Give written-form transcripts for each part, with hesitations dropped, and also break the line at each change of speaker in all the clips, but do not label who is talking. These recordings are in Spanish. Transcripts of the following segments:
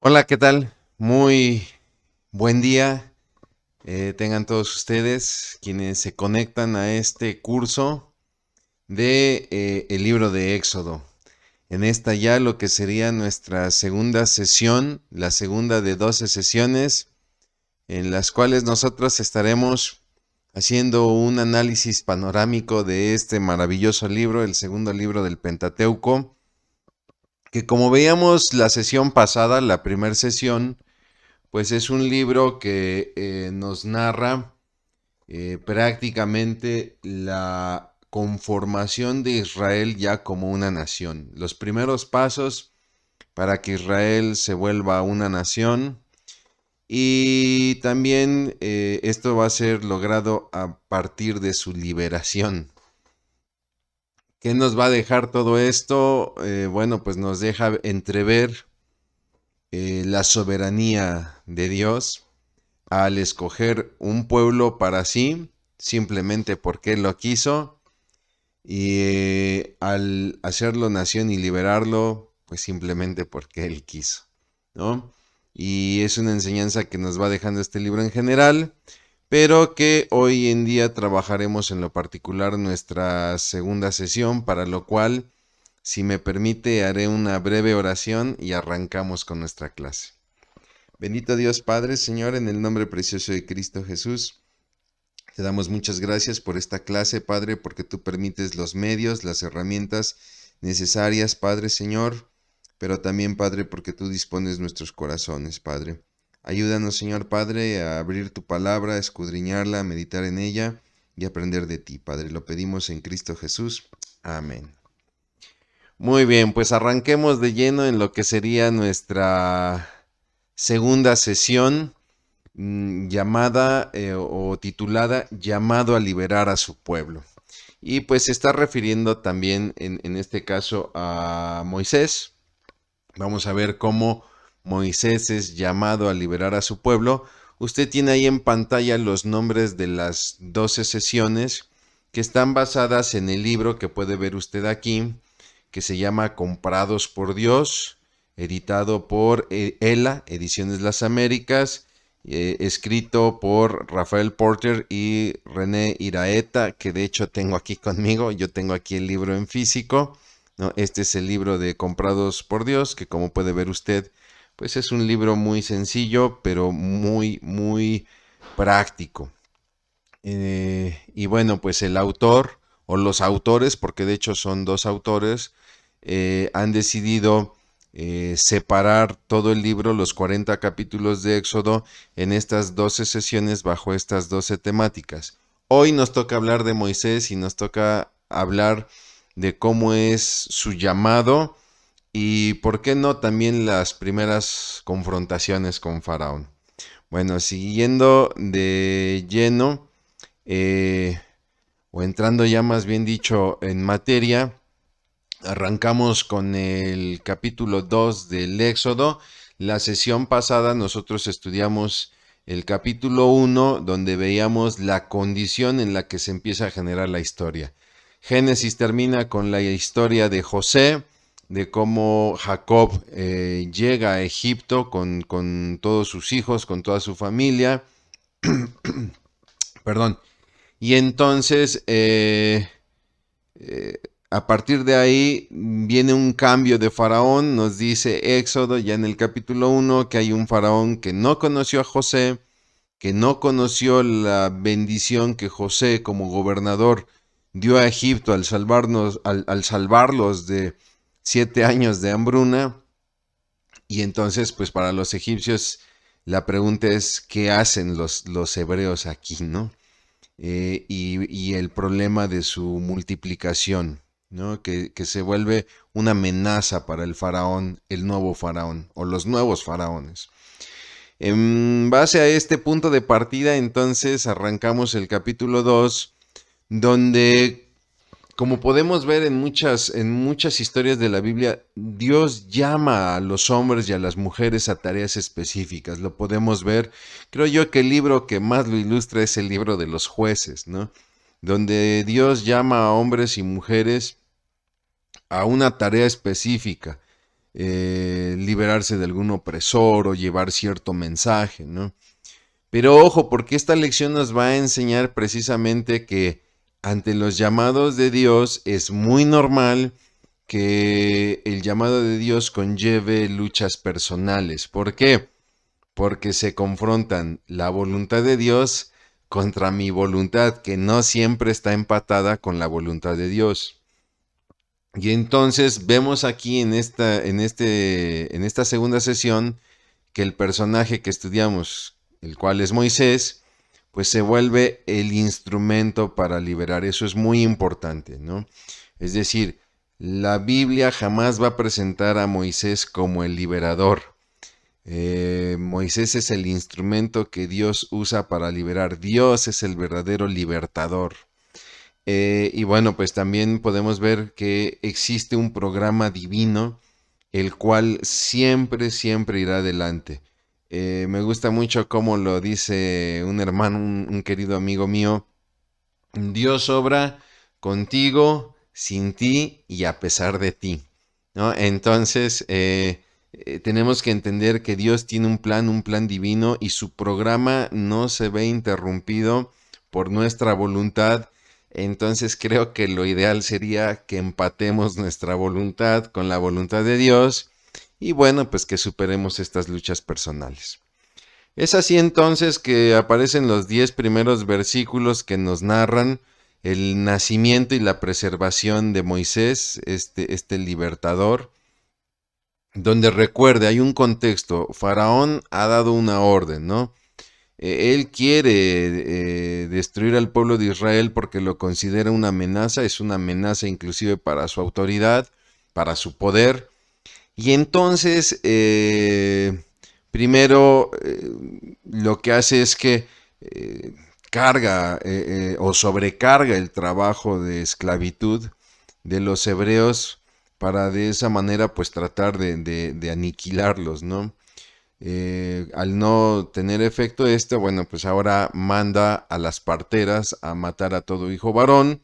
Hola, ¿qué tal? Muy buen día. Tengan todos ustedes quienes se conectan a este curso de el libro de Éxodo. En esta ya lo que sería nuestra segunda sesión, la segunda de 12 sesiones, en las cuales nosotros estaremos haciendo un análisis panorámico de este maravilloso libro, el segundo libro del Pentateuco, que como veíamos la sesión pasada, la primera sesión, pues es un libro que nos narra prácticamente la conformación de Israel ya como una nación. Los primeros pasos para que Israel se vuelva una nación. Y también esto va a ser logrado a partir de su liberación. ¿Qué nos va a dejar todo esto? Bueno, pues nos deja entrever la soberanía de Dios al escoger un pueblo para sí, simplemente porque Él lo quiso, y al hacerlo nación y liberarlo, pues simplemente porque Él quiso, ¿no? Y es una enseñanza que nos va dejando este libro en general, pero que hoy en día trabajaremos en lo particular nuestra segunda sesión, para lo cual, si me permite, haré una breve oración y arrancamos con nuestra clase. Bendito Dios Padre, Señor, en el nombre precioso de Cristo Jesús, te damos muchas gracias por esta clase, Padre, porque tú permites los medios, las herramientas necesarias, Padre, Señor, pero también, Padre, porque tú dispones nuestros corazones, Padre. Ayúdanos, Señor Padre, a abrir tu palabra, a escudriñarla, a meditar en ella y aprender de ti, Padre. Lo pedimos en Cristo Jesús. Amén. Muy bien, pues arranquemos de lleno en lo que sería nuestra segunda sesión llamada o titulada Llamado a liberar a su pueblo. Y pues se está refiriendo también en este caso a Moisés. Vamos a ver cómo Moisés es llamado a liberar a su pueblo. Usted tiene ahí en pantalla los nombres de las 12 sesiones que están basadas en el libro que puede ver usted aquí, que se llama Comprados por Dios, editado por ELA, Ediciones Las Américas, escrito por Rafael Porter y René Iraeta, que de hecho tengo aquí conmigo. Yo tengo aquí el libro en físico, ¿no? Este es el libro de Comprados por Dios, que como puede ver usted, pues es un libro muy sencillo, pero muy práctico. Y bueno, pues el autor o los autores, porque de hecho son dos autores, han decidido separar todo el libro, los 40 capítulos de Éxodo, en estas 12 sesiones bajo estas 12 temáticas. Hoy nos toca hablar de Moisés y nos toca hablar de cómo es su llamado y, ¿por qué no?, también las primeras confrontaciones con Faraón. Bueno, siguiendo de lleno, eh, o entrando ya más bien dicho en materia, arrancamos con el capítulo 2 del Éxodo. La sesión pasada nosotros estudiamos el capítulo 1, donde veíamos la condición en la que se empieza a generar la historia. Génesis termina con la historia de José, de cómo Jacob llega a Egipto con todos sus hijos, con toda su familia. Perdón. Y entonces, a partir de ahí viene un cambio de faraón. Nos dice Éxodo ya en el capítulo 1 que hay un faraón que no conoció a José, que no conoció la bendición que José como gobernador dio a Egipto al salvarlos de 7 años de hambruna. Y entonces, pues para los egipcios, la pregunta es, ¿qué hacen los hebreos aquí, no? Y el problema de su multiplicación, ¿no? Que se vuelve una amenaza para el faraón, el nuevo faraón o los nuevos faraones. En base a este punto de partida, entonces arrancamos el capítulo 2, donde, como podemos ver en muchas historias de la Biblia, Dios llama a los hombres y a las mujeres a tareas específicas. Lo podemos ver. Creo yo que el libro que más lo ilustra es el libro de los jueces, ¿no? Donde Dios llama a hombres y mujeres a una tarea específica. liberarse de algún opresor o llevar cierto mensaje, ¿no? Pero ojo, porque esta lección nos va a enseñar precisamente que ante los llamados de Dios es muy normal que el llamado de Dios conlleve luchas personales. ¿Por qué? Porque se confrontan la voluntad de Dios contra mi voluntad, que no siempre está empatada con la voluntad de Dios. Y entonces vemos aquí en esta segunda sesión que el personaje que estudiamos, el cual es Moisés, pues se vuelve el instrumento para liberar. Eso es muy importante, ¿no? Es decir, la Biblia jamás va a presentar a Moisés como el liberador. Moisés es el instrumento que Dios usa para liberar. Dios es el verdadero libertador. Y bueno, pues también podemos ver que existe un programa divino, el cual siempre, siempre irá adelante. Me gusta mucho cómo lo dice un hermano, un querido amigo mío. Dios obra contigo, sin ti y a pesar de ti, ¿no? Entonces, tenemos que entender que Dios tiene un plan divino y su programa no se ve interrumpido por nuestra voluntad. Entonces creo que lo ideal sería que empatemos nuestra voluntad con la voluntad de Dios y bueno, pues que superemos estas luchas personales. Es así entonces que aparecen los 10 primeros versículos que nos narran el nacimiento y la preservación de Moisés, este libertador, donde recuerde, hay un contexto, Faraón ha dado una orden, ¿no? Él quiere destruir al pueblo de Israel porque lo considera una amenaza, es una amenaza inclusive para su autoridad, para su poder. Y entonces, primero lo que hace es que carga o sobrecarga el trabajo de esclavitud de los hebreos para de esa manera pues tratar de aniquilarlos, ¿no? Al no tener efecto bueno, pues ahora manda a las parteras a matar a todo hijo varón.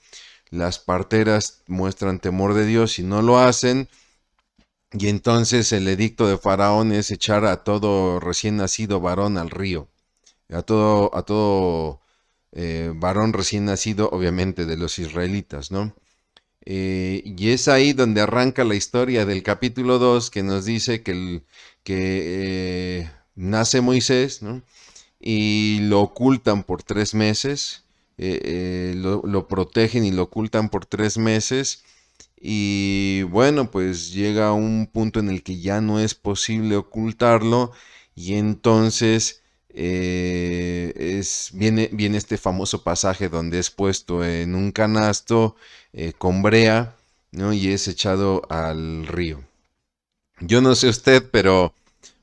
Las parteras muestran temor de Dios y no lo hacen. Y entonces el edicto de Faraón es echar a todo recién nacido varón al río. A todo varón recién nacido, obviamente, de los israelitas, ¿no? Y es ahí donde arranca la historia del capítulo 2 que nos dice que nace Moisés, ¿no? Y lo ocultan por 3 meses, lo protegen y lo ocultan por 3 meses. Y bueno, pues llega un punto en el que ya no es posible ocultarlo y entonces viene este famoso pasaje donde es puesto en un canasto con brea, ¿no? Y es echado al río. Yo no sé usted, pero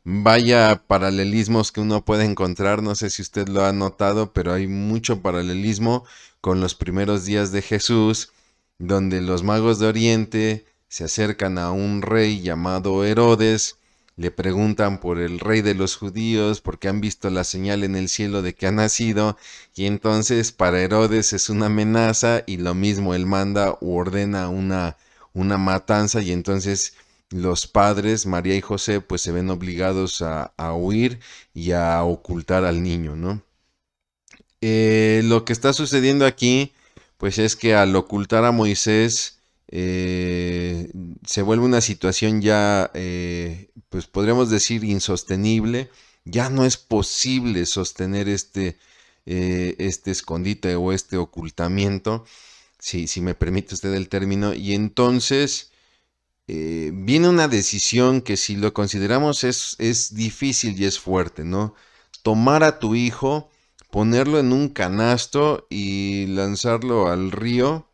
vaya paralelismos que uno puede encontrar, no sé si usted lo ha notado, pero hay mucho paralelismo con los primeros días de Jesús, donde los magos de Oriente se acercan a un rey llamado Herodes, le preguntan por el rey de los judíos, porque han visto la señal en el cielo de que ha nacido, y entonces para Herodes es una amenaza, y lo mismo él manda o ordena una matanza, y entonces los padres, María y José, pues se ven obligados a huir y a ocultar al niño, ¿no? Lo que está sucediendo aquí, pues es que al ocultar a Moisés, se vuelve una situación ya, pues podríamos decir, insostenible. Ya no es posible sostener este escondite o este ocultamiento, si me permite usted el término, y entonces viene una decisión que si lo consideramos es difícil y es fuerte, ¿no? Tomar a tu hijo, ponerlo en un canasto y lanzarlo al río,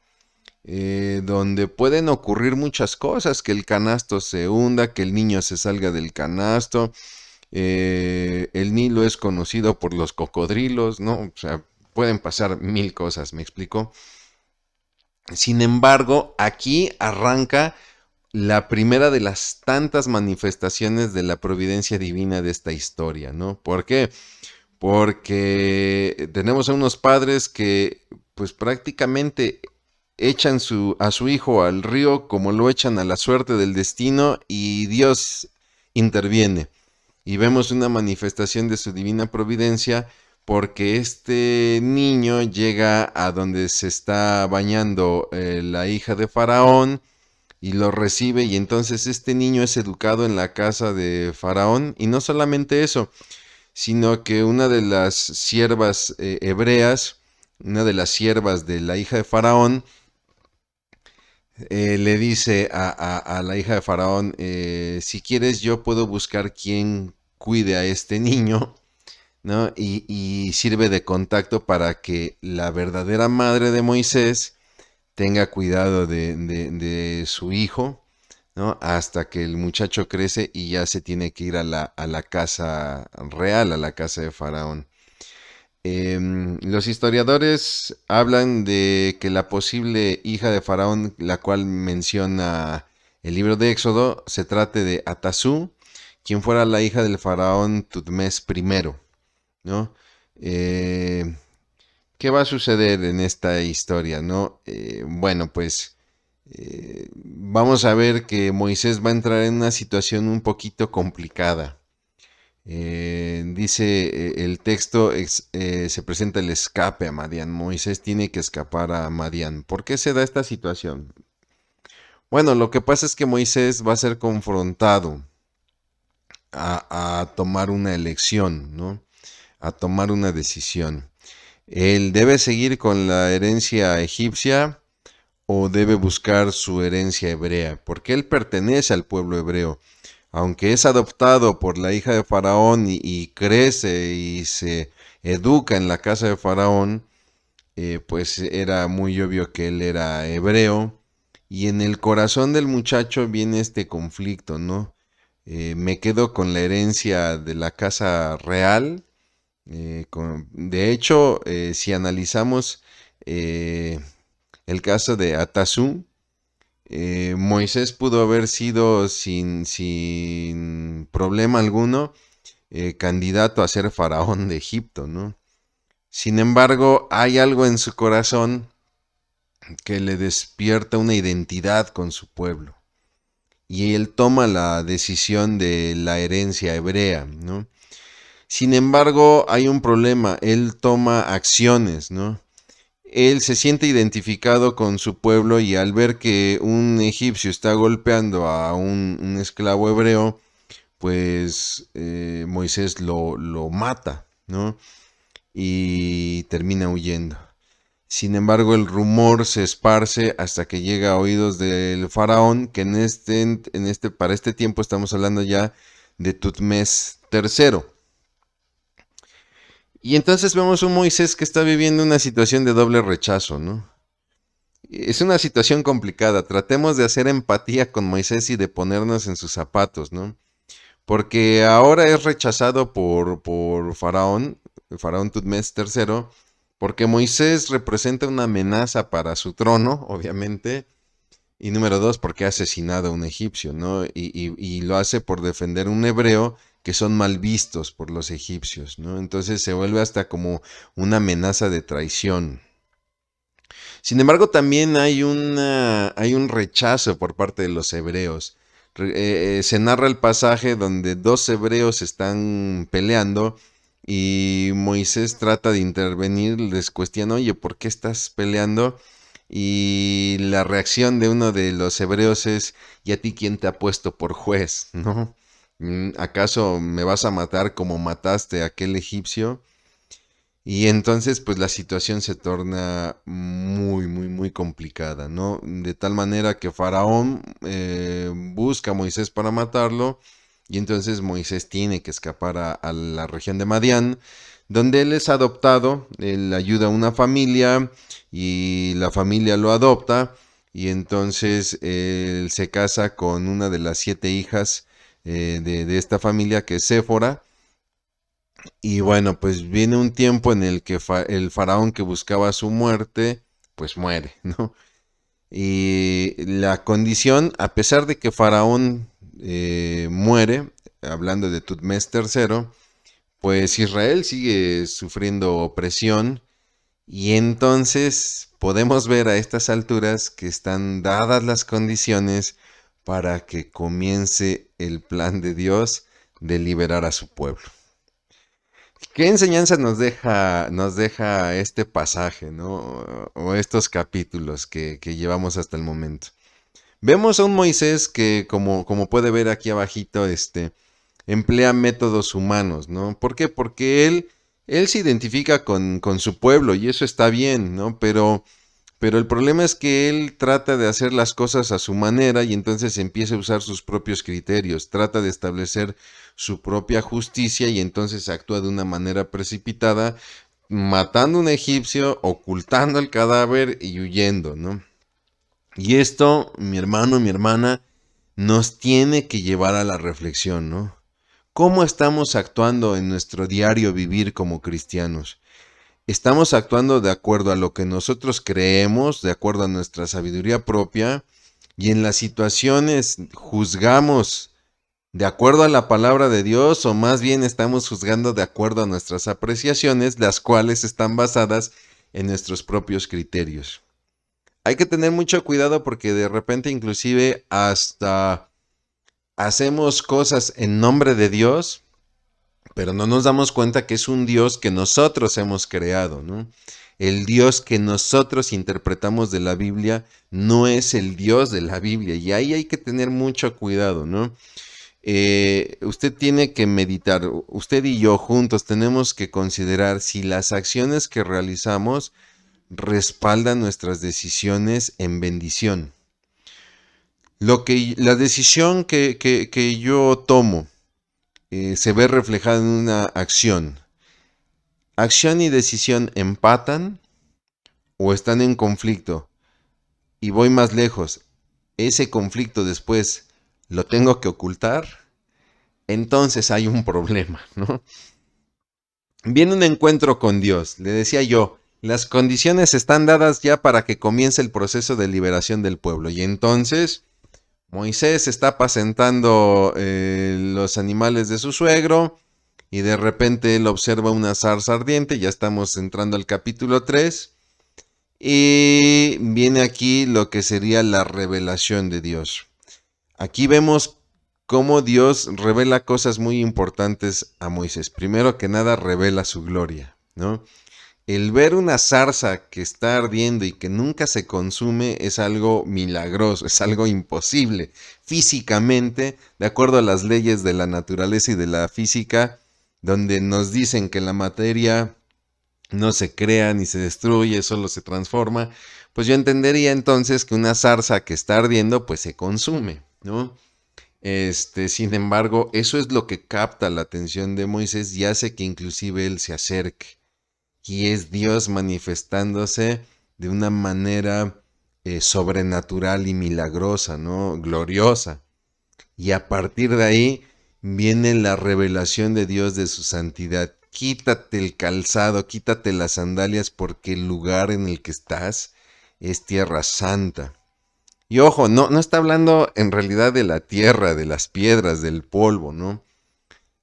donde pueden ocurrir muchas cosas, que el canasto se hunda, que el niño se salga del canasto. El Nilo es conocido por los cocodrilos, ¿no? O sea, pueden pasar mil cosas, ¿me explico? Sin embargo, aquí arranca la primera de las tantas manifestaciones de la providencia divina de esta historia, ¿no? ¿Por qué? Porque tenemos a unos padres que pues prácticamente echan a su hijo al río como lo echan a la suerte del destino y Dios interviene. Y vemos una manifestación de su divina providencia porque este niño llega a donde se está bañando la hija de Faraón y lo recibe y entonces este niño es educado en la casa de Faraón y no solamente eso, sino que una de las siervas hebreas, una de las siervas de la hija de Faraón, le dice a la hija de Faraón, si quieres yo puedo buscar quien cuide a este niño, ¿no? Y sirve de contacto para que la verdadera madre de Moisés tenga cuidado de su hijo, ¿no? Hasta que el muchacho crece y ya se tiene que ir a la casa real, a la casa de Faraón. Los historiadores hablan de que la posible hija de Faraón, la cual menciona el libro de Éxodo, se trate de Atasú, quien fuera la hija del faraón Tutmés I, ¿no? Eh, ¿Qué va a suceder en esta historia, no? Bueno, pues vamos a ver que Moisés va a entrar en una situación un poquito complicada. Dice el texto, se presenta el escape a Madián. Moisés tiene que escapar a Madián. ¿Por qué se da esta situación? Bueno, lo que pasa es que Moisés va a ser confrontado a tomar una elección, ¿no? A tomar una decisión. Él debe seguir con la herencia egipcia o debe buscar su herencia hebrea, porque él pertenece al pueblo hebreo. Aunque es adoptado por la hija de Faraón y crece y se educa en la casa de Faraón, pues era muy obvio que él era hebreo. Y en el corazón del muchacho viene este conflicto, ¿no? Me quedo con la herencia de la casa real. De hecho, si analizamos eh, el caso de Atasú, Moisés pudo haber sido sin problema alguno candidato a ser faraón de Egipto, ¿no? Sin embargo, hay algo en su corazón que le despierta una identidad con su pueblo. Y él toma la decisión de la herencia hebrea, ¿no? Sin embargo, hay un problema, él toma acciones, ¿no? Él se siente identificado con su pueblo y al ver que un egipcio está golpeando a un esclavo hebreo, pues Moisés lo mata, ¿no? Y termina huyendo. Sin embargo, el rumor se esparce hasta que llega a oídos del faraón, que para este tiempo estamos hablando ya de Tutmés III. Y entonces vemos un Moisés que está viviendo una situación de doble rechazo, ¿no? Es una situación complicada. Tratemos de hacer empatía con Moisés y de ponernos en sus zapatos, ¿no? Porque ahora es rechazado por Faraón, el Faraón Tutmés III, porque Moisés representa una amenaza para su trono, obviamente, y número dos, porque ha asesinado a un egipcio, ¿no? Y lo hace por defender a un hebreo que son mal vistos por los egipcios, ¿no? Entonces se vuelve hasta como una amenaza de traición. Sin embargo, también hay un rechazo por parte de los hebreos. Se narra el pasaje donde dos hebreos están peleando y Moisés trata de intervenir, les cuestiona, oye, ¿por qué estás peleando? Y la reacción de uno de los hebreos es, ¿y a ti quién te ha puesto por juez? ¿No? ¿Acaso me vas a matar como mataste a aquel egipcio? Y entonces, pues la situación se torna muy complicada, ¿no? De tal manera que Faraón busca a Moisés para matarlo, y entonces Moisés tiene que escapar a la región de Madián, donde él es adoptado, él ayuda a una familia y la familia lo adopta, y entonces él se casa con una de las 7 hijas de esta familia, que es Séfora. Y bueno, pues viene un tiempo en el que el faraón que buscaba su muerte, pues muere, ¿no? Y la condición, a pesar de que faraón muere, hablando de Tutmés III, pues Israel sigue sufriendo opresión Y entonces podemos ver a estas alturas que están dadas las condiciones para que comience el plan de Dios de liberar a su pueblo. ¿Qué enseñanza nos deja este pasaje, ¿no? O estos capítulos que llevamos hasta el momento? Vemos a un Moisés que, como puede ver aquí abajito, emplea métodos humanos, ¿no? ¿Por qué? Porque él se identifica con su pueblo y eso está bien, ¿no? Pero el problema es que él trata de hacer las cosas a su manera y entonces empieza a usar sus propios criterios, trata de establecer su propia justicia y entonces actúa de una manera precipitada, matando a un egipcio, ocultando el cadáver y huyendo, ¿no? Y esto, mi hermano, mi hermana, nos tiene que llevar a la reflexión, ¿no? ¿Cómo estamos actuando en nuestro diario vivir como cristianos? ¿Estamos actuando de acuerdo a lo que nosotros creemos, de acuerdo a nuestra sabiduría propia? Y en las situaciones juzgamos de acuerdo a la palabra de Dios o más bien estamos juzgando de acuerdo a nuestras apreciaciones, las cuales están basadas en nuestros propios criterios. Hay que tener mucho cuidado porque de repente inclusive hasta hacemos cosas en nombre de Dios, pero no nos damos cuenta que es un Dios que nosotros hemos creado, ¿no? El Dios que nosotros interpretamos de la Biblia no es el Dios de la Biblia y ahí hay que tener mucho cuidado, ¿no? Usted tiene que meditar, usted y yo juntos tenemos que considerar si las acciones que realizamos respaldan nuestras decisiones en bendición. La decisión que yo tomo se ve reflejada en una acción. ¿Acción y decisión empatan o están en conflicto? Y voy más lejos. ¿Ese conflicto después lo tengo que ocultar? Entonces hay un problema, ¿no? Viene un encuentro con Dios. Le decía yo, las condiciones están dadas ya para que comience el proceso de liberación del pueblo. Y entonces Moisés está apacentando los animales de su suegro y de repente él observa una zarza ardiente, ya estamos entrando al capítulo 3 y viene aquí lo que sería la revelación de Dios. Aquí vemos cómo Dios revela cosas muy importantes a Moisés. Primero que nada revela su gloria, ¿no? El ver una zarza que está ardiendo y que nunca se consume es algo milagroso, es algo imposible. Físicamente, de acuerdo a las leyes de la naturaleza y de la física, donde nos dicen que la materia no se crea ni se destruye, solo se transforma, pues yo entendería entonces que una zarza que está ardiendo, pues se consume, ¿no? Sin embargo, eso es lo que capta la atención de Moisés y hace que inclusive él se acerque. Y es Dios manifestándose de una manera sobrenatural y milagrosa, ¿no? Gloriosa. Y a partir de ahí viene la revelación de Dios de su santidad. Quítate el calzado, quítate las sandalias porque el lugar en el que estás es tierra santa. Y ojo, no está hablando en realidad de la tierra, de las piedras, del polvo, ¿no?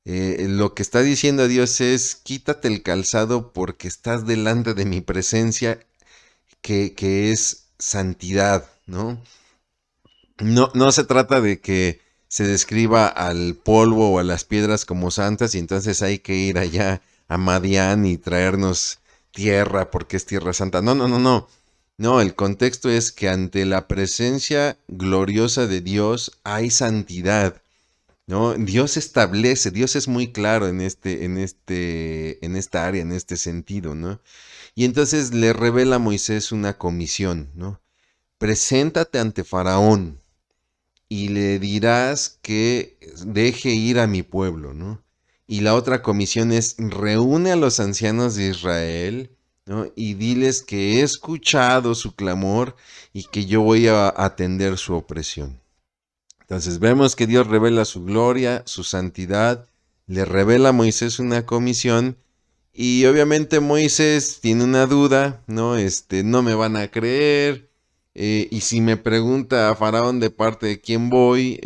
Lo que está diciendo Dios es, quítate el calzado porque estás delante de mi presencia que es santidad, ¿no? No se trata de que se describa al polvo o a las piedras como santas y entonces hay que ir allá a Madián y traernos tierra porque es tierra santa. No. No, el contexto es que ante la presencia gloriosa de Dios hay santidad. ¿No? Dios establece, Dios es muy claro en esta área, en este sentido, ¿no? Y entonces le revela a Moisés una comisión, ¿no? Preséntate ante Faraón y le dirás que deje ir a mi pueblo, ¿no? Y la otra comisión es reúne a los ancianos de Israel, ¿no? Y diles que he escuchado su clamor y que yo voy a atender su opresión. Entonces vemos que Dios revela su gloria, su santidad, le revela a Moisés una comisión y obviamente Moisés tiene una duda, ¿no? No me van a creer y si me pregunta a Faraón de parte de quién voy,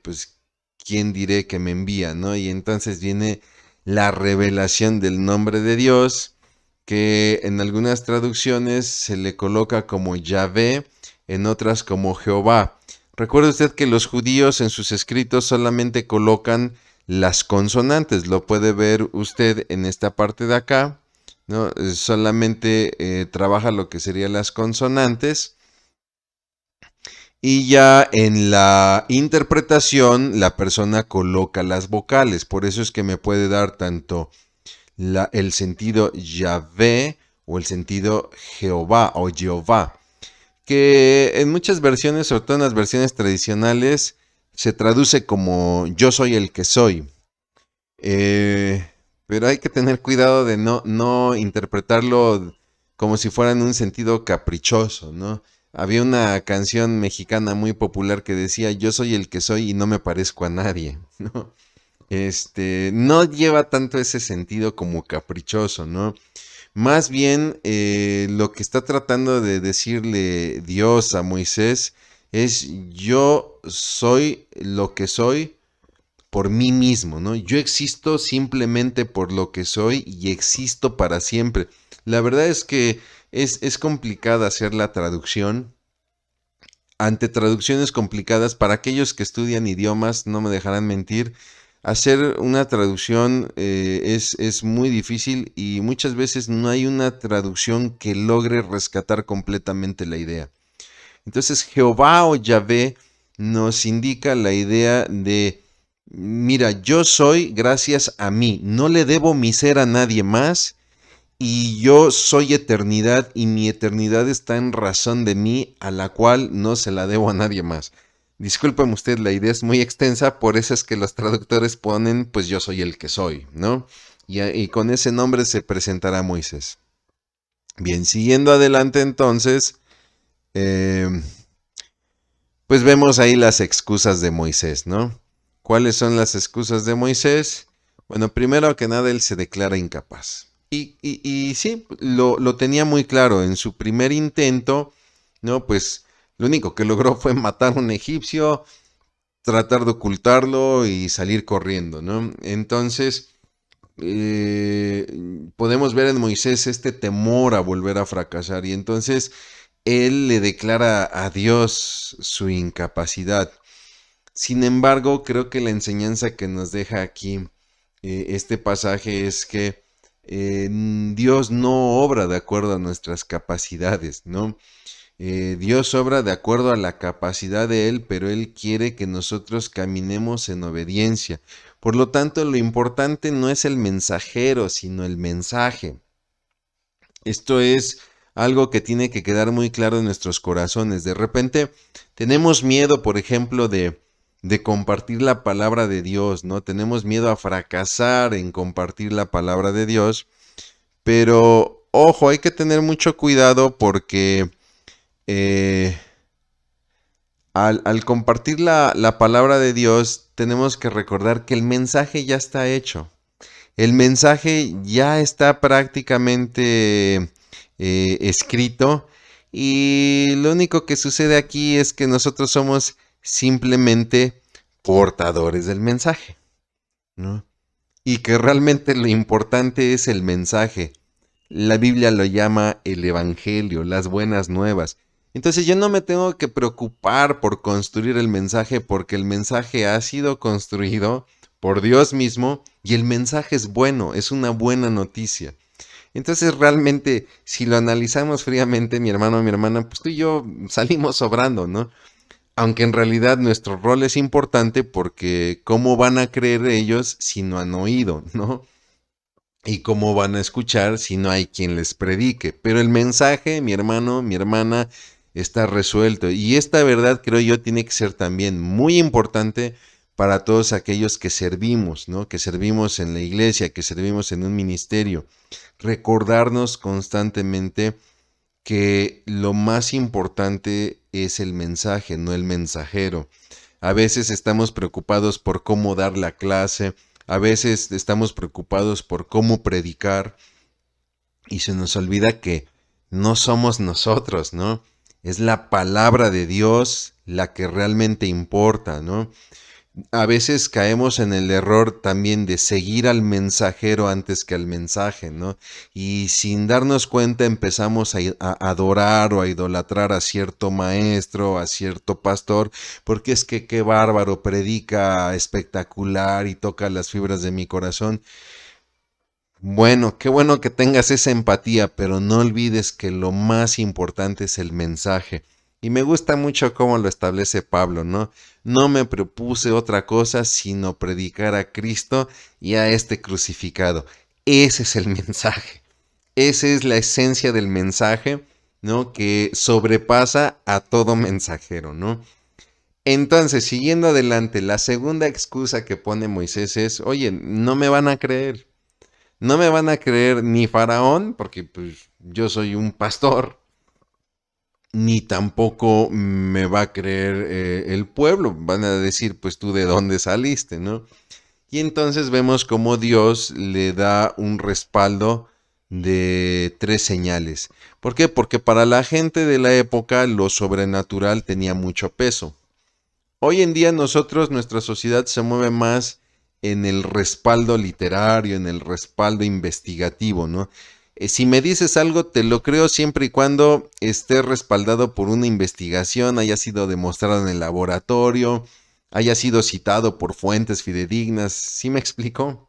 pues quién diré que me envía, ¿no? Y entonces viene la revelación del nombre de Dios que en algunas traducciones se le coloca como Yahvé, en otras como Jehová. Recuerde usted que los judíos en sus escritos solamente colocan las consonantes, lo puede ver usted en esta parte de acá, ¿no? Solamente trabaja lo que serían las consonantes. Y ya en la interpretación la persona coloca las vocales, por eso es que me puede dar tanto el sentido Yahvé o el sentido Jehová o Jehová, que en muchas versiones, sobre todo en las versiones tradicionales, se traduce como yo soy el que soy. Pero hay que tener cuidado de no interpretarlo como si fuera en un sentido caprichoso, ¿no? Había una canción mexicana muy popular que decía yo soy el que soy y no me parezco a nadie, ¿no? No lleva tanto ese sentido como caprichoso, ¿no? Más bien lo que está tratando de decirle Dios a Moisés es yo soy lo que soy por mí mismo, ¿no? Yo existo simplemente por lo que soy y existo para siempre. La verdad es que es complicada hacer la traducción. Ante traducciones complicadas, para aquellos que estudian idiomas, no me dejarán mentir, hacer una traducción es muy difícil y muchas veces no hay una traducción que logre rescatar completamente la idea. Entonces, Jehová o Yahvé nos indica la idea de, mira, yo soy gracias a mí, no le debo mi ser a nadie más y yo soy eternidad y mi eternidad está en razón de mí, a la cual no se la debo a nadie más. Discúlpeme usted, la idea es muy extensa, por eso es que los traductores ponen, pues yo soy el que soy, ¿no? Y con ese nombre se presentará Moisés. Bien, siguiendo adelante entonces, pues vemos ahí las excusas de Moisés, ¿no? ¿Cuáles son las excusas de Moisés? Bueno, primero que nada, él se declara incapaz. Y sí, lo tenía muy claro. En su primer intento, ¿no? Pues lo único que logró fue matar a un egipcio, tratar de ocultarlo y salir corriendo, ¿no? Entonces, podemos ver en Moisés este temor a volver a fracasar. Y entonces, él le declara a Dios su incapacidad. Sin embargo, creo que la enseñanza que nos deja aquí este pasaje es que Dios no obra de acuerdo a nuestras capacidades, ¿no? Dios obra de acuerdo a la capacidad de Él, pero Él quiere que nosotros caminemos en obediencia. Por lo tanto, lo importante no es el mensajero, sino el mensaje. Esto es algo que tiene que quedar muy claro en nuestros corazones. De repente tenemos miedo, por ejemplo, de compartir la palabra de Dios, ¿no? Tenemos miedo a fracasar en compartir la palabra de Dios, pero ojo, hay que tener mucho cuidado porque al compartir la palabra de Dios tenemos que recordar que el mensaje ya está hecho. El mensaje ya está prácticamente escrito y lo único que sucede aquí es que nosotros somos simplemente portadores del mensaje, ¿no? Y que realmente lo importante es el mensaje. La Biblia lo llama el Evangelio, las buenas nuevas. Entonces yo no me tengo que preocupar por construir el mensaje porque el mensaje ha sido construido por Dios mismo y el mensaje es bueno, es una buena noticia. Entonces realmente si lo analizamos fríamente, mi hermano o mi hermana, pues tú y yo salimos sobrando, ¿no? Aunque en realidad nuestro rol es importante porque ¿cómo van a creer ellos si no han oído, ¿no? ¿Y cómo van a escuchar si no hay quien les predique? Pero el mensaje, mi hermano, mi hermana, está resuelto. Y esta verdad, creo yo, tiene que ser también muy importante para todos aquellos que servimos, ¿no? Que servimos en la iglesia, que servimos en un ministerio. Recordarnos constantemente que lo más importante es el mensaje, no el mensajero. A veces estamos preocupados por cómo dar la clase, a veces estamos preocupados por cómo predicar y se nos olvida que no somos nosotros, ¿no? Es la palabra de Dios la que realmente importa, ¿no? A veces caemos en el error también de seguir al mensajero antes que al mensaje, ¿no? Y sin darnos cuenta empezamos a adorar o a idolatrar a cierto maestro, a cierto pastor, porque es que qué bárbaro, predica espectacular y toca las fibras de mi corazón. Bueno, qué bueno que tengas esa empatía, pero no olvides que lo más importante es el mensaje. Y me gusta mucho cómo lo establece Pablo, ¿no? No me propuse otra cosa sino predicar a Cristo y a este crucificado. Ese es el mensaje. Esa es la esencia del mensaje, ¿no? Que sobrepasa a todo mensajero, ¿no? Entonces, siguiendo adelante, la segunda excusa que pone Moisés es, oye, no me van a creer. No me van a creer ni Faraón, porque pues yo soy un pastor, ni tampoco me va a creer el pueblo. Van a decir, pues tú de dónde saliste, ¿no? Y entonces vemos cómo Dios le da un respaldo de 3 señales. ¿Por qué? Porque para la gente de la época lo sobrenatural tenía mucho peso. Hoy en día nosotros, nuestra sociedad se mueve más en el respaldo literario, en el respaldo investigativo, ¿no? Si me dices algo, te lo creo siempre y cuando esté respaldado por una investigación, haya sido demostrado en el laboratorio, haya sido citado por fuentes fidedignas. ¿Sí me explico?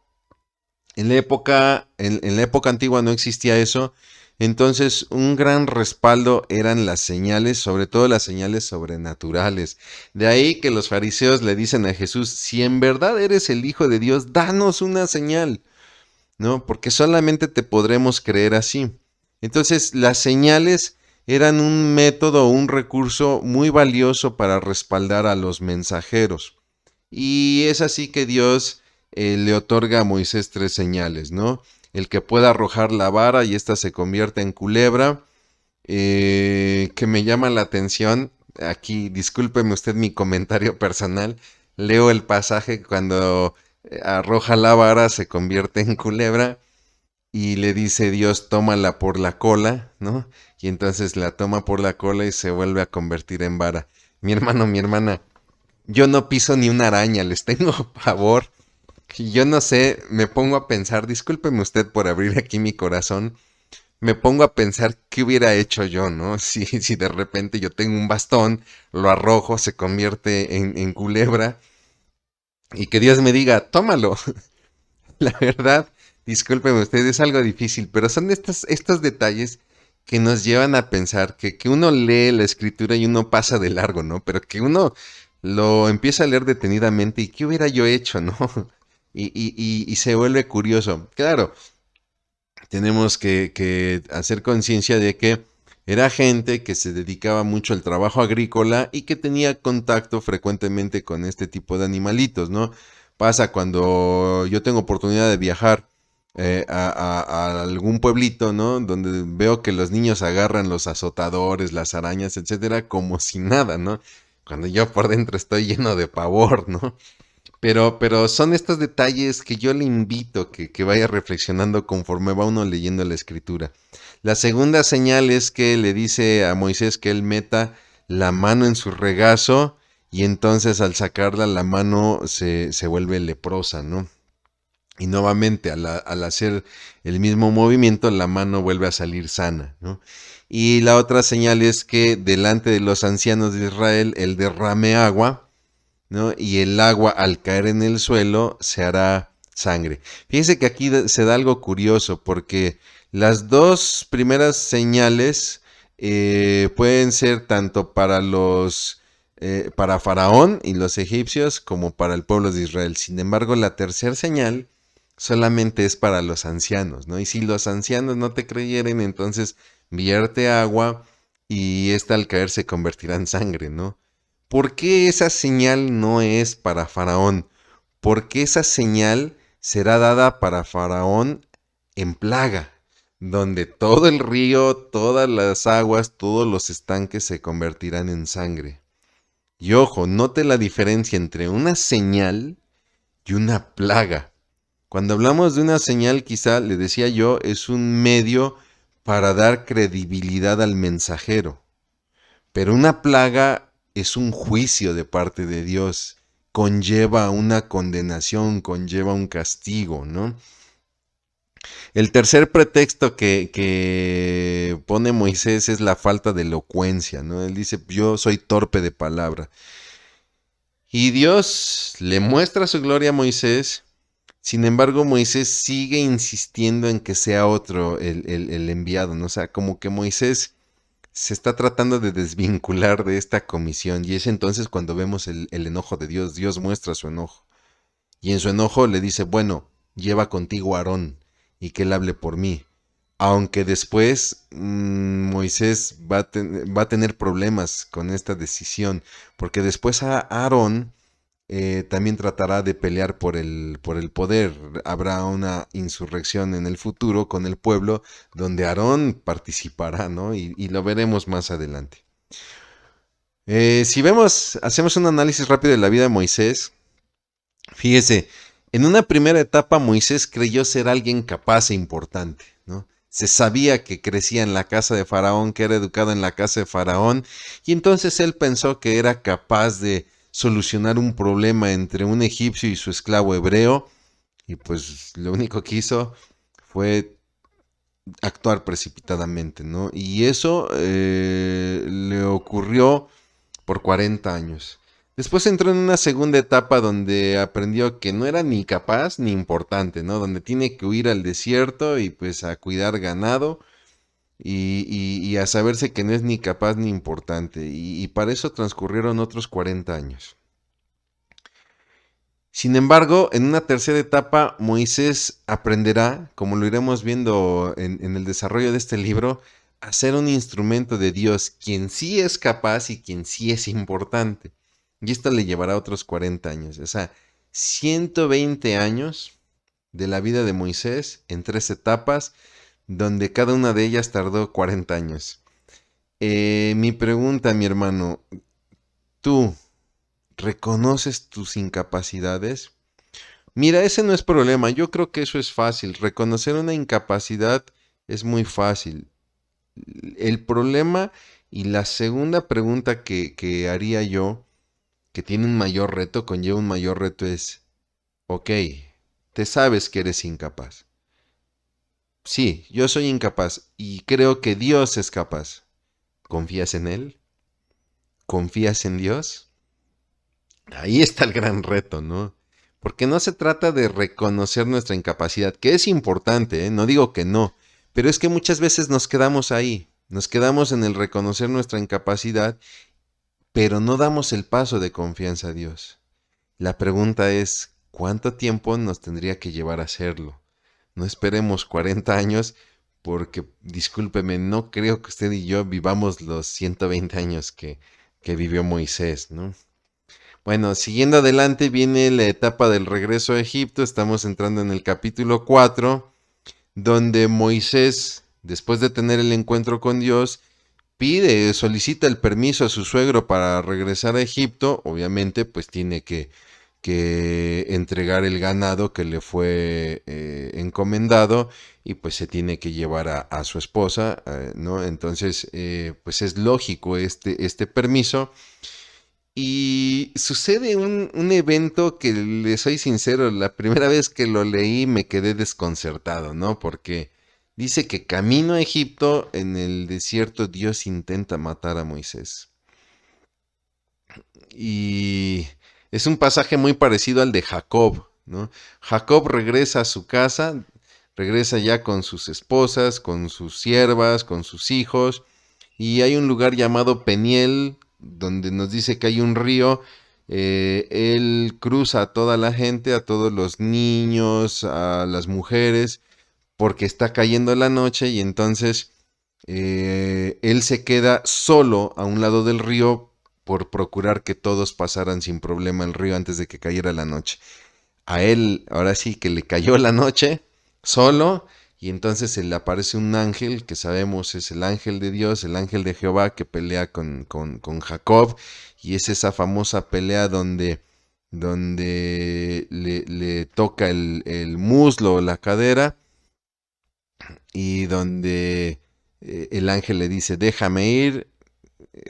En la época antigua no existía eso, entonces un gran respaldo eran las señales, sobre todo las señales sobrenaturales. De ahí que los fariseos le dicen a Jesús, si en verdad eres el Hijo de Dios, danos una señal, ¿no? Porque solamente te podremos creer así. Entonces las señales eran un método, un recurso muy valioso para respaldar a los mensajeros. Y es así que Dios le otorga a Moisés 3 señales, ¿no? El que pueda arrojar la vara y ésta se convierte en culebra, que me llama la atención. Aquí, discúlpeme usted mi comentario personal. Leo el pasaje cuando arroja la vara, se convierte en culebra y le dice Dios, tómala por la cola, ¿no? Y entonces la toma por la cola y se vuelve a convertir en vara. Mi hermano, mi hermana, yo no piso ni una araña, les tengo pavor. Yo no sé, me pongo a pensar, discúlpeme usted por abrir aquí mi corazón, me pongo a pensar qué hubiera hecho yo, ¿no? Si de repente yo tengo un bastón, lo arrojo, se convierte en culebra y que Dios me diga, tómalo. La verdad, discúlpeme usted, es algo difícil, pero son estos detalles que nos llevan a pensar que uno lee la escritura y uno pasa de largo, ¿no? Pero que uno lo empieza a leer detenidamente y qué hubiera yo hecho, ¿no? Y se vuelve curioso. Claro, tenemos que hacer conciencia de que era gente que se dedicaba mucho al trabajo agrícola y que tenía contacto frecuentemente con este tipo de animalitos, ¿no? Pasa cuando yo tengo oportunidad de viajar a algún pueblito, ¿no? Donde veo que los niños agarran los azotadores, las arañas, etcétera, como si nada, ¿no? Cuando yo por dentro estoy lleno de pavor, ¿no? Pero son estos detalles que yo le invito que vaya reflexionando conforme va uno leyendo la escritura. La segunda señal es que le dice a Moisés que él meta la mano en su regazo y entonces al sacarla la mano se vuelve leprosa, ¿no? Y nuevamente al hacer el mismo movimiento la mano vuelve a salir sana, ¿no? Y la otra señal es que delante de los ancianos de Israel él derrame agua, ¿no? Y el agua al caer en el suelo se hará sangre. Fíjense que aquí se da algo curioso porque las dos primeras señales pueden ser tanto para Faraón y los egipcios como para el pueblo de Israel. Sin embargo, la tercera señal solamente es para los ancianos, ¿no? Y si los ancianos no te creyeren, entonces vierte agua y esta al caer se convertirá en sangre, ¿no? ¿Por qué esa señal no es para Faraón? Porque esa señal será dada para Faraón en plaga, donde todo el río, todas las aguas, todos los estanques se convertirán en sangre. Y ojo, note la diferencia entre una señal y una plaga. Cuando hablamos de una señal, quizá, le decía yo, es un medio para dar credibilidad al mensajero. Pero una plaga es un juicio de parte de Dios conlleva una condenación, conlleva un castigo, ¿no? El tercer pretexto que pone Moisés es la falta de elocuencia, ¿no? Él dice, yo soy torpe de palabra. Y Dios le muestra su gloria a Moisés. Sin embargo, Moisés sigue insistiendo en que sea otro el enviado, ¿no? O sea, como que Moisés se está tratando de desvincular de esta comisión. Y es entonces cuando vemos el enojo de Dios. Dios muestra su enojo. Y en su enojo le dice, bueno, lleva contigo a Aarón y que él hable por mí. Aunque después Moisés va a tener problemas con esta decisión, porque después a Aarón también tratará de pelear por el poder. Habrá una insurrección en el futuro con el pueblo donde Aarón participará, ¿no? Y lo veremos más adelante. Si vemos, hacemos un análisis rápido de la vida de Moisés, fíjese, en una primera etapa Moisés creyó ser alguien capaz e importante, ¿no? Se sabía que crecía en la casa de Faraón, que era educado en la casa de Faraón, y entonces él pensó que era capaz de solucionar un problema entre un egipcio y su esclavo hebreo, y pues lo único que hizo fue actuar precipitadamente, ¿no? Y eso le ocurrió por 40 años. Después entró en una segunda etapa donde aprendió que no era ni capaz ni importante, ¿no? Donde tiene que huir al desierto y pues a cuidar ganado y a saberse que no es ni capaz ni importante. Y para eso transcurrieron otros 40 años. Sin embargo, en una tercera etapa, Moisés aprenderá, como lo iremos viendo en el desarrollo de este libro, a ser un instrumento de Dios, quien sí es capaz y quien sí es importante. Y esto le llevará otros 40 años, o sea, 120 años de la vida de Moisés en 3 etapas, donde cada una de ellas tardó 40 años. Mi pregunta, mi hermano, ¿tú reconoces tus incapacidades? Mira, ese no es problema. Yo creo que eso es fácil. Reconocer una incapacidad es muy fácil. El problema y la segunda pregunta que haría yo, que tiene un mayor reto, conlleva un mayor reto, es, ok, te sabes que eres incapaz. Sí, yo soy incapaz y creo que Dios es capaz. ¿Confías en Él? ¿Confías en Dios? Ahí está el gran reto, ¿no? Porque no se trata de reconocer nuestra incapacidad, que es importante, ¿eh? No digo que no, pero es que muchas veces nos quedamos ahí, nos quedamos en el reconocer nuestra incapacidad, pero no damos el paso de confianza a Dios. La pregunta es, ¿cuánto tiempo nos tendría que llevar a hacerlo? No esperemos 40 años, porque, discúlpeme, no creo que usted y yo vivamos los 120 años que vivió Moisés, ¿no? Bueno, siguiendo adelante viene la etapa del regreso a Egipto. Estamos entrando en el capítulo 4, donde Moisés, después de tener el encuentro con Dios, solicita el permiso a su suegro para regresar a Egipto. Obviamente, pues tiene que entregar el ganado que le fue encomendado y pues se tiene que llevar a su esposa, ¿no? Entonces, pues es lógico este permiso. Y sucede un evento que, le soy sincero, la primera vez que lo leí me quedé desconcertado, ¿no? Porque dice que camino a Egipto, en el desierto Dios intenta matar a Moisés. Y es un pasaje muy parecido al de Jacob, ¿no? Jacob regresa a su casa, regresa ya con sus esposas, con sus siervas, con sus hijos, y hay un lugar llamado Peniel, donde nos dice que hay un río. Él cruza a toda la gente, a todos los niños, a las mujeres, porque está cayendo la noche y entonces él se queda solo a un lado del río por procurar que todos pasaran sin problema el río antes de que cayera la noche. A él, ahora sí que le cayó la noche solo, y entonces se le aparece un ángel que sabemos es el ángel de Dios, el ángel de Jehová que pelea con Jacob, y es esa famosa pelea donde le toca el muslo o la cadera, y donde el ángel le dice, déjame ir,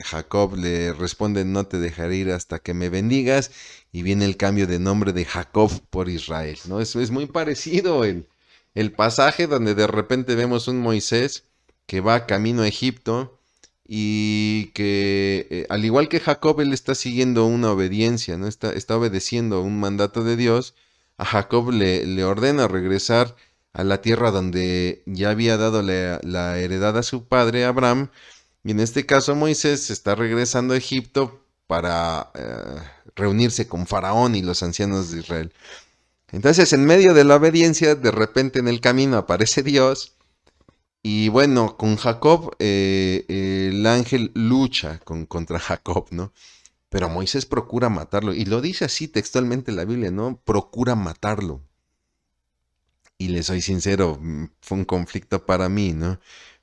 Jacob le responde, no te dejaré ir hasta que me bendigas, y viene el cambio de nombre de Jacob por Israel, ¿no? Eso es muy parecido el pasaje donde de repente vemos un Moisés que va camino a Egipto y que, al igual que Jacob, él está siguiendo una obediencia, ¿no? Está obedeciendo un mandato de Dios. A Jacob le ordena regresar a la tierra donde ya había dado la heredad a su padre Abraham, y en este caso Moisés está regresando a Egipto para reunirse con Faraón y los ancianos de Israel. Entonces, en medio de la obediencia, de repente en el camino aparece Dios. Y bueno, con Jacob, el ángel lucha contra Jacob, ¿no? Pero Moisés procura matarlo. Y lo dice así textualmente la Biblia, ¿no? Procura matarlo. Y le soy sincero, fue un conflicto para mí, ¿no?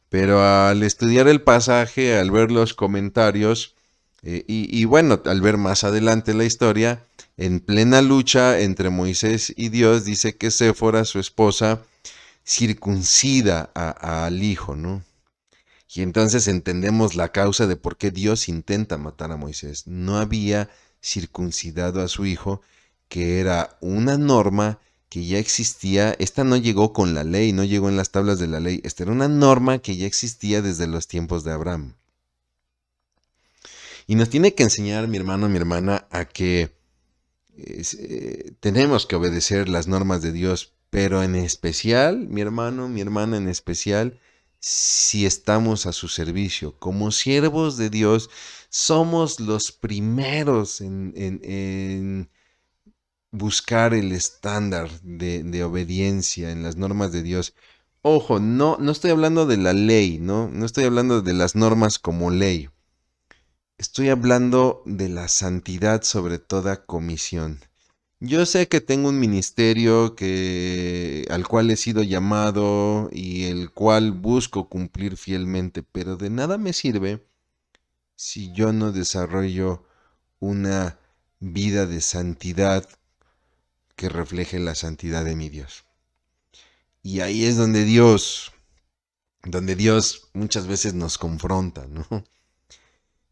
Pero al estudiar el pasaje, al ver los comentarios, y bueno, al ver más adelante la historia, en plena lucha entre Moisés y Dios, dice que Séfora, su esposa, circuncida al hijo, ¿no? Y entonces entendemos la causa de por qué Dios intenta matar a Moisés. No había circuncidado a su hijo, que era una norma que ya existía. Esta no llegó con la ley, no llegó en las tablas de la ley. Esta era una norma que ya existía desde los tiempos de Abraham. Y nos tiene que enseñar, mi hermano, mi hermana, a que tenemos que obedecer las normas de Dios, pero en especial, mi hermano, mi hermana, en especial, si estamos a su servicio. Como siervos de Dios, somos los primeros en buscar el estándar de obediencia en las normas de Dios. Ojo, no estoy hablando de la ley, ¿no? No estoy hablando de las normas como ley. Estoy hablando de la santidad sobre toda comisión. Yo sé que tengo un ministerio al cual he sido llamado y el cual busco cumplir fielmente, pero de nada me sirve si yo no desarrollo una vida de santidad que refleje la santidad de mi Dios. Y ahí es donde Dios muchas veces nos confronta, ¿no?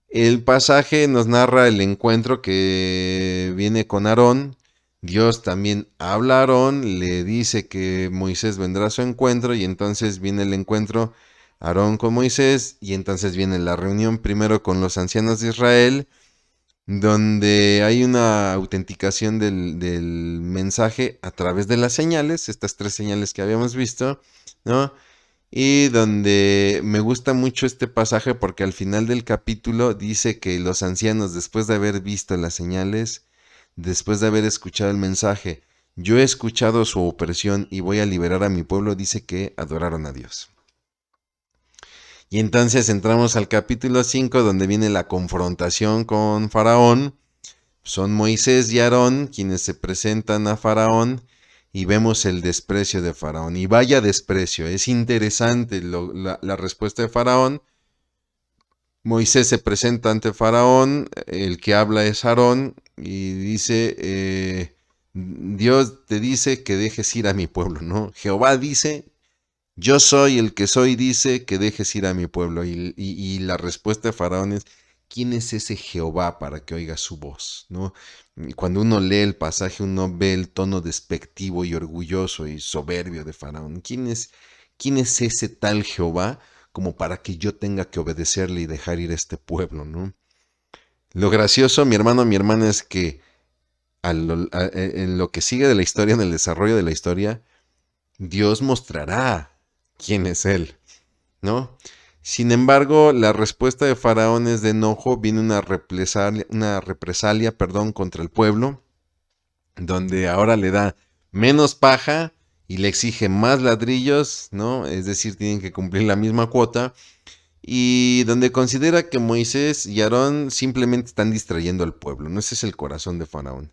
El pasaje nos narra el encuentro que viene con Aarón. Dios también habla a Aarón, le dice que Moisés vendrá a su encuentro, y entonces viene el encuentro Aarón con Moisés, y entonces viene la reunión primero con los ancianos de Israel, donde hay una autenticación del mensaje a través de las señales, estas 3 señales que habíamos visto, ¿no? Y donde me gusta mucho este pasaje porque al final del capítulo dice que los ancianos, después de haber visto las señales, después de haber escuchado el mensaje, yo he escuchado su opresión y voy a liberar a mi pueblo, dice que adoraron a Dios. Y entonces entramos al capítulo 5, donde viene la confrontación con Faraón. Son Moisés y Aarón quienes se presentan a Faraón, y vemos el desprecio de Faraón. Y vaya desprecio, es interesante la respuesta de Faraón. Moisés se presenta ante Faraón, el que habla es Aarón, y dice, Dios te dice que dejes ir a mi pueblo, ¿no? Jehová dice, yo soy el que soy, dice que dejes ir a mi pueblo. Y la respuesta de Faraón es, ¿quién es ese Jehová para que oiga su voz? ¿No? Y cuando uno lee el pasaje, uno ve el tono despectivo y orgulloso y soberbio de Faraón. ¿Quién es ese tal Jehová como para que yo tenga que obedecerle y dejar ir a este pueblo, ¿no? Lo gracioso, mi hermano, mi hermana, es que en lo que sigue de la historia, en el desarrollo de la historia, Dios mostrará quién es Él, ¿no? Sin embargo, la respuesta de Faraón es de enojo, viene una represalia, contra el pueblo, donde ahora le da menos paja y le exige más ladrillos, ¿no? Es decir, tienen que cumplir la misma cuota, y donde considera que Moisés y Aarón simplemente están distrayendo al pueblo, ¿no? Ese es el corazón de Faraón.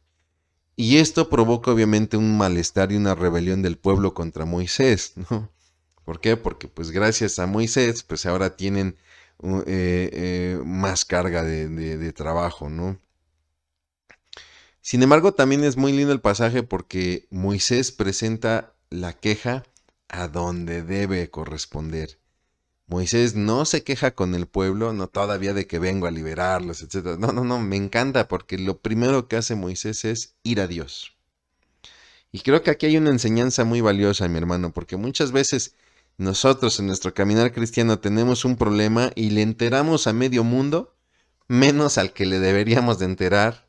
Y esto provoca obviamente un malestar y una rebelión del pueblo contra Moisés, ¿no? ¿Por qué? Porque pues gracias a Moisés, pues ahora tienen más carga de trabajo, ¿no? Sin embargo, también es muy lindo el pasaje porque Moisés presenta la queja a donde debe corresponder. Moisés no se queja con el pueblo, no todavía de que vengo a liberarlos, etcétera. No, no, no, me encanta porque lo primero que hace Moisés es ir a Dios. Y creo que aquí hay una enseñanza muy valiosa, mi hermano, porque muchas veces nosotros en nuestro caminar cristiano tenemos un problema y le enteramos a medio mundo, menos al que le deberíamos de enterar,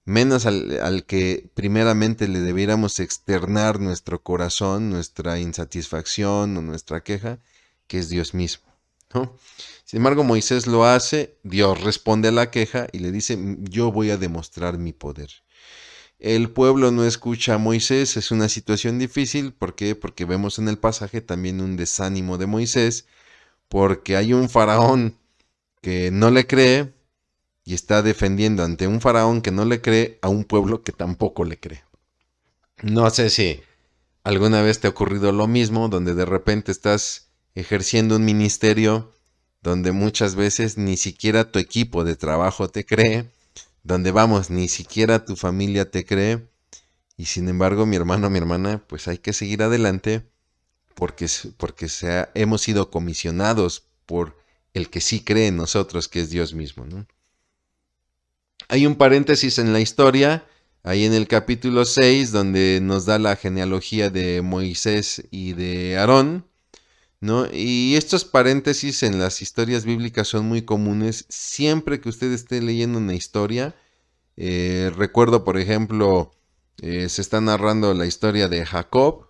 menos al que primeramente le debiéramos externar nuestro corazón, nuestra insatisfacción o nuestra queja, que es Dios mismo, ¿no? Sin embargo, Moisés lo hace, Dios responde a la queja y le dice, yo voy a demostrar mi poder. El pueblo no escucha a Moisés, es una situación difícil, ¿por qué? Porque vemos en el pasaje también un desánimo de Moisés, porque hay un faraón que no le cree y está defendiendo ante un faraón que no le cree a un pueblo que tampoco le cree. No sé si alguna vez te ha ocurrido lo mismo, donde de repente estás ejerciendo un ministerio donde muchas veces ni siquiera tu equipo de trabajo te cree, donde vamos, ni siquiera tu familia te cree, y sin embargo, mi hermano, mi hermana, pues hay que seguir adelante porque hemos sido comisionados por el que sí cree en nosotros, que es Dios mismo, ¿no? Hay un paréntesis en la historia, ahí en el capítulo 6, donde nos da la genealogía de Moisés y de Aarón, ¿no? Y estos paréntesis en las historias bíblicas son muy comunes. Siempre que usted esté leyendo una historia, recuerdo, por ejemplo, se está narrando la historia de Jacob,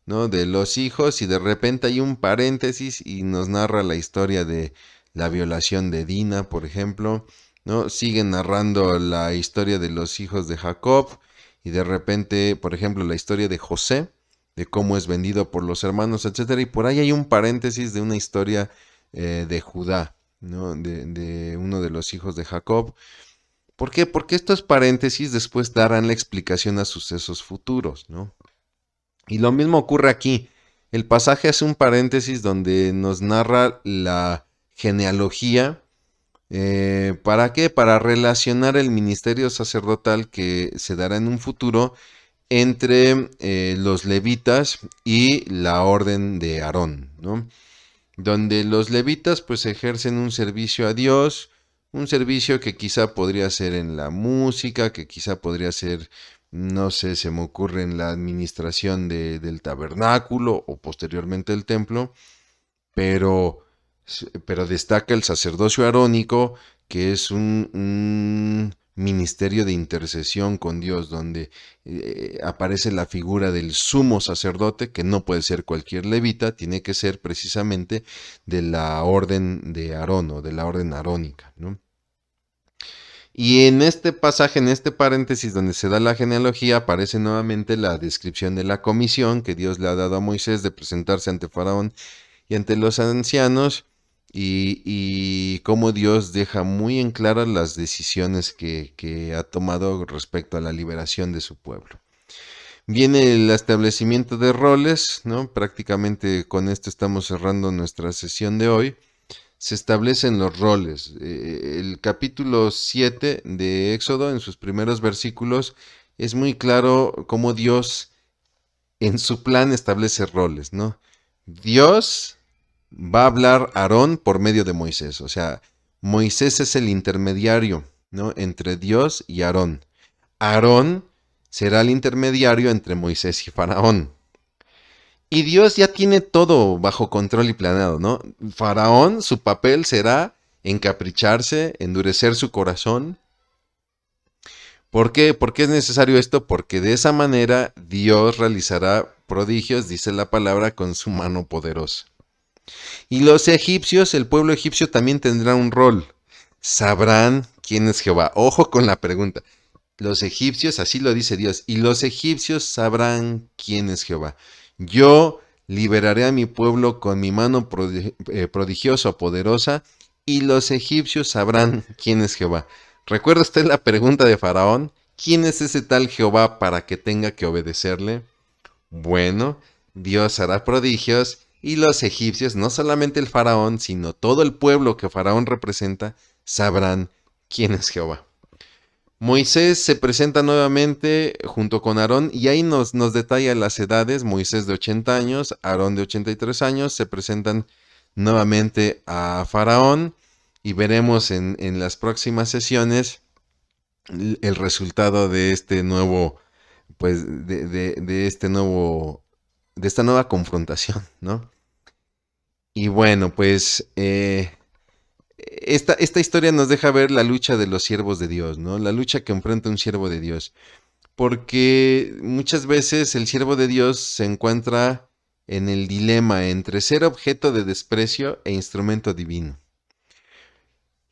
¿no? De los hijos, y de repente hay un paréntesis y nos narra la historia de la violación de Dina, por ejemplo, ¿no? Siguen narrando la historia de los hijos de Jacob, y de repente, por ejemplo, la historia de José, de cómo es vendido por los hermanos, etcétera, y por ahí hay un paréntesis de una historia de Judá, ¿no? De uno de los hijos de Jacob. ¿Por qué? Porque estos paréntesis después darán la explicación a sucesos futuros, ¿no? Y lo mismo ocurre aquí. El pasaje hace un paréntesis donde nos narra la genealogía. ¿Para qué? Para relacionar el ministerio sacerdotal que se dará en un futuro entre los levitas y la orden de Aarón, ¿no? Donde los levitas pues ejercen un servicio a Dios, un servicio que quizá podría ser en la música, que quizá podría ser, no sé, se me ocurre en la administración del tabernáculo o posteriormente el templo, pero, pero destaca el sacerdocio arónico, que es un ministerio de intercesión con Dios, donde aparece la figura del sumo sacerdote, que no puede ser cualquier levita, tiene que ser precisamente de la orden de Aarón o de la orden arónica, ¿no? Y en este pasaje, en este paréntesis donde se da la genealogía, aparece nuevamente la descripción de la comisión que Dios le ha dado a Moisés de presentarse ante Faraón y ante los ancianos, y cómo Dios deja muy en claras las decisiones que ha tomado respecto a la liberación de su pueblo. Viene el establecimiento de roles, ¿no? Prácticamente con esto estamos cerrando nuestra sesión de hoy. Se establecen los roles. El capítulo 7 de Éxodo, en sus primeros versículos, es muy claro cómo Dios en su plan establece roles, ¿no? Dios va a hablar a Aarón por medio de Moisés, o sea, Moisés es el intermediario, ¿no? Entre Dios y Aarón. Aarón será el intermediario entre Moisés y Faraón. Y Dios ya tiene todo bajo control y planeado, ¿no? Faraón, su papel será encapricharse, endurecer su corazón. ¿Por qué? ¿Por qué es necesario esto? Porque de esa manera Dios realizará prodigios, dice la palabra, con su mano poderosa. Y los egipcios, el pueblo egipcio también tendrá un rol. Sabrán quién es Jehová. Ojo con la pregunta. Los egipcios, así lo dice Dios, y los egipcios sabrán quién es Jehová. Yo liberaré a mi pueblo con mi mano prodigiosa o poderosa, y los egipcios sabrán quién es Jehová. ¿Recuerda usted la pregunta de Faraón? ¿Quién es ese tal Jehová para que tenga que obedecerle? Bueno, Dios hará prodigios, y los egipcios, no solamente el Faraón, sino todo el pueblo que Faraón representa, sabrán quién es Jehová. Moisés se presenta nuevamente junto con Aarón y ahí nos detalla las edades. Moisés de 80 años, Aarón de 83 años, se presentan nuevamente a Faraón y veremos en las próximas sesiones el resultado de este nuevo, pues, de este nuevo, de esta nueva confrontación, ¿no? Y bueno, pues esta historia nos deja ver la lucha de los siervos de Dios, ¿no? La lucha que enfrenta un siervo de Dios. Porque muchas veces el siervo de Dios se encuentra en el dilema entre ser objeto de desprecio e instrumento divino.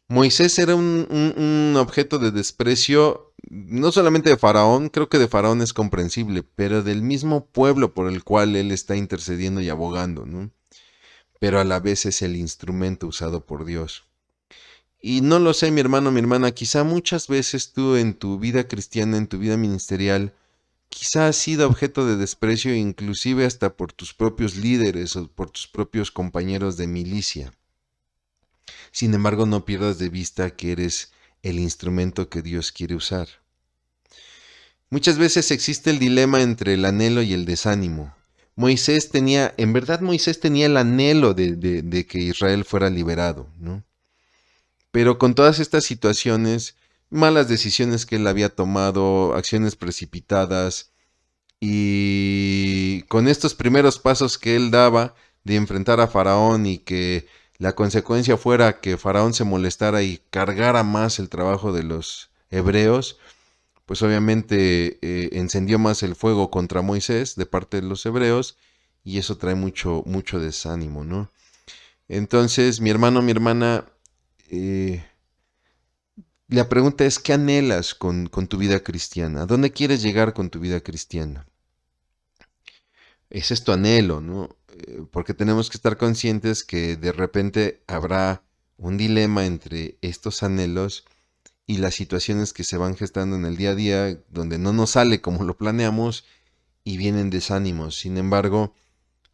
Moisés era un objeto de desprecio, no solamente de Faraón, creo que de Faraón es comprensible, pero del mismo pueblo por el cual él está intercediendo y abogando, ¿no? Pero a la vez es el instrumento usado por Dios. Y no lo sé, mi hermano, mi hermana, quizá muchas veces tú en tu vida cristiana, en tu vida ministerial, quizá has sido objeto de desprecio inclusive hasta por tus propios líderes o por tus propios compañeros de milicia. Sin embargo, no pierdas de vista que eres el instrumento que Dios quiere usar. Muchas veces existe el dilema entre el anhelo y el desánimo. En verdad Moisés tenía el anhelo de que Israel fuera liberado, ¿no? Pero con todas estas situaciones, malas decisiones que él había tomado, acciones precipitadas, y con estos primeros pasos que él daba de enfrentar a Faraón y que la consecuencia fuera que Faraón se molestara y cargara más el trabajo de los hebreos, pues obviamente encendió más el fuego contra Moisés de parte de los hebreos y eso trae mucho, mucho desánimo, ¿no? Entonces, mi hermano, mi hermana, eh, la pregunta es, ¿qué anhelas con tu vida cristiana? ¿A dónde quieres llegar con tu vida cristiana? Ese es tu anhelo, ¿no? Porque tenemos que estar conscientes que de repente habrá un dilema entre estos anhelos y las situaciones que se van gestando en el día a día, donde no nos sale como lo planeamos y vienen desánimos. Sin embargo,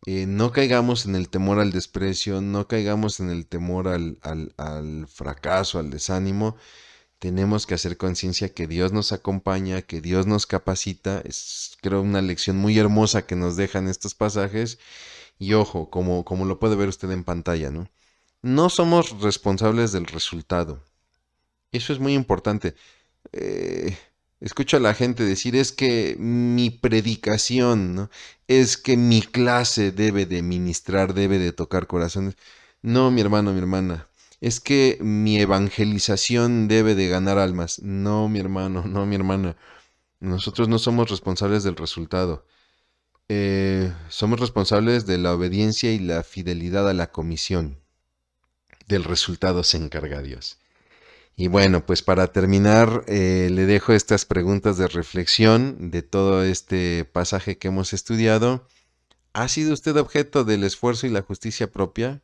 no caigamos en el temor al desprecio, no caigamos en el temor al fracaso, al desánimo. Tenemos que hacer conciencia que Dios nos acompaña, que Dios nos capacita. Es, creo, una lección muy hermosa que nos dejan estos pasajes. Y ojo, como lo puede ver usted en pantalla, ¿no? No somos responsables del resultado. Eso es muy importante. Eh, Escucho a la gente decir, es que mi predicación, ¿no? Es que mi clase debe de ministrar, debe de tocar corazones. No, mi hermano, mi hermana. Es que mi evangelización debe de ganar almas. No, mi hermano, no, mi hermana. Nosotros no somos responsables del resultado. Somos responsables de la obediencia y la fidelidad a la comisión. Del resultado se encarga Dios. Y bueno, pues para terminar, le dejo estas preguntas de reflexión de todo este pasaje que hemos estudiado. ¿Ha sido usted objeto del esfuerzo y la justicia propia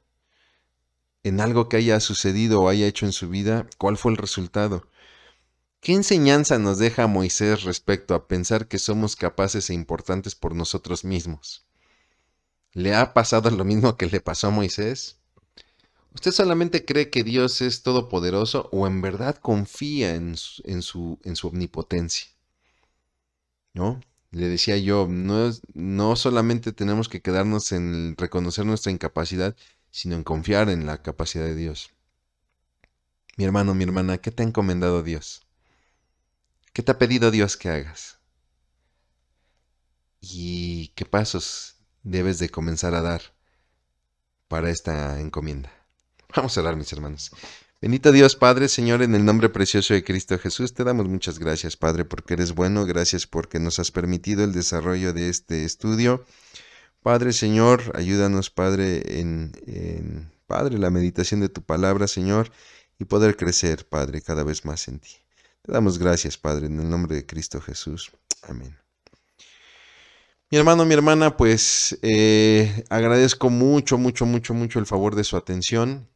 en algo que haya sucedido o haya hecho en su vida? ¿Cuál fue el resultado? ¿Qué enseñanza nos deja Moisés respecto a pensar que somos capaces e importantes por nosotros mismos? ¿Le ha pasado lo mismo que le pasó a Moisés? ¿Usted solamente cree que Dios es todopoderoso o en verdad confía en su omnipotencia? ¿No? Le decía yo, no solamente tenemos que quedarnos en reconocer nuestra incapacidad, sino en confiar en la capacidad de Dios. Mi hermano, mi hermana, ¿qué te ha encomendado Dios? ¿Qué te ha pedido Dios que hagas? ¿Y qué pasos debes de comenzar a dar para esta encomienda? Vamos a orar, mis hermanos. Bendito Dios, Padre, Señor, en el nombre precioso de Cristo Jesús, te damos muchas gracias, Padre, porque eres bueno, gracias porque nos has permitido el desarrollo de este estudio. Padre, Señor, ayúdanos, Padre, Padre, la meditación de tu palabra, Señor, y poder crecer, Padre, cada vez más en ti. Te damos gracias, Padre, en el nombre de Cristo Jesús. Amén. Mi hermano, mi hermana, pues agradezco mucho, mucho, mucho, mucho el favor de su atención.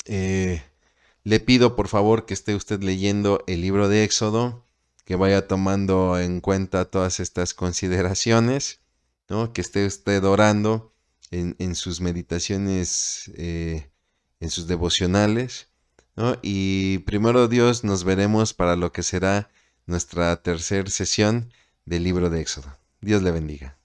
Le pido por favor que esté usted leyendo el libro de Éxodo, que vaya tomando en cuenta todas estas consideraciones, ¿no? Que esté usted orando en sus meditaciones, en sus devocionales, ¿no? Y primero Dios nos veremos para lo que será nuestra tercera sesión del libro de Éxodo. Dios le bendiga.